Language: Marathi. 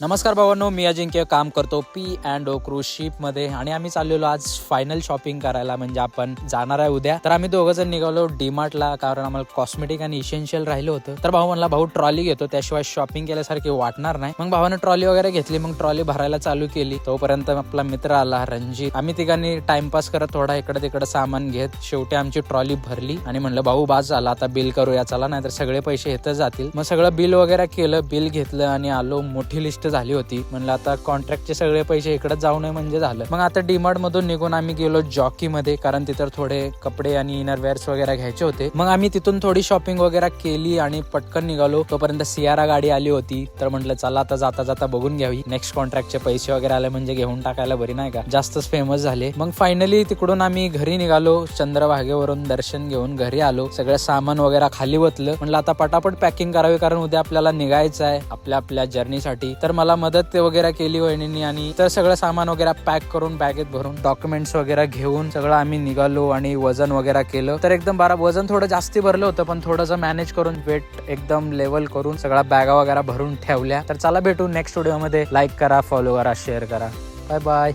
नमस्कार भावांनो, मी अजिंक्य काम करतो P&O क्रूज शिप मध्ये आणि आम्ही चाललेलो आज फायनल शॉपिंग करायला. म्हणजे आपण जाणार आहे उद्या. तर आम्ही दोघं जण निघालो डीमार्टला, कारण आम्हाला कॉस्मेटिक आणि इसेन्शियल राहिलं होतं. तर भाऊ म्हणला भाऊ ट्रॉली घेतो, त्याशिवाय शॉपिंग केल्यासारखी वाटणार नाही. मग भावानं ट्रॉली वगैरे घेतली. मग ट्रॉली भरायला चालू केली. तोपर्यंत आपला मित्र आला रणजित. आम्ही तिघांनी टाइमपास करत थोडा इकडे तिकडे सामान घेत शेवटी आमची ट्रॉली भरली. आणि म्हणलं भाऊ बास झाला, आता बिल करूया चला, नाही तर सगळे पैसे इथं जातील. मग सगळं बिल वगैरे केलं, बिल घेतलं आणि आलो. मोठी लिस्ट झाली होती. म्हणलं आता कॉन्ट्रॅक्टचे सगळे पैसे इकडे जाऊ नये म्हणजे झालं. मग आता डीमार्ट मधून निघून आम्ही गेलो जॉकी मध्ये, कारण तिथं थोडे कपडे आणि इनरवेअर्स वगैरे घ्यायचे होते. मग आम्ही तिथून थोडी शॉपिंग वगैरे केली आणि पटकन निघालो. तोपर्यंत सियारा गाडी आली होती. तर म्हटलं चला आता जाता जाता बघून घ्यावी, नेक्स्ट कॉन्ट्रॅक्टचे पैसे वगैरे आले म्हणजे घेऊन टाकायला बरी, नाही का, जास्तच फेमस झाले. मग फायनली तिकडून आम्ही घरी निघालो. चंद्रभागेवरून दर्शन घेऊन घरी आलो. सगळं सामान वगैरे खाली वतलं. म्हणलं आता पटापट पॅकिंग करावी, कारण उद्या आपल्याला निघायचं आहे आपल्या जर्नीसाठी. तर मला मदत वगैरे केली वहिनींनी, आणि तर सगळं सामान वगैरे पॅक करून बॅगेत भरून डॉक्युमेंट्स वगैरे घेऊन सगळं आम्ही निघालो. आणि वजन वगैरे केलं. तर एकदम वजन थोडं जास्ती भरलं होतं, पण थोडंसं मॅनेज करून वेट एकदम लेवल करून सगळ्या बॅगा वगैरे भरून ठेवल्या. तर चला भेटू नेक्स्ट व्हिडिओ मध्ये. लाईक करा, फॉलो करा, शेअर करा. Bye bye.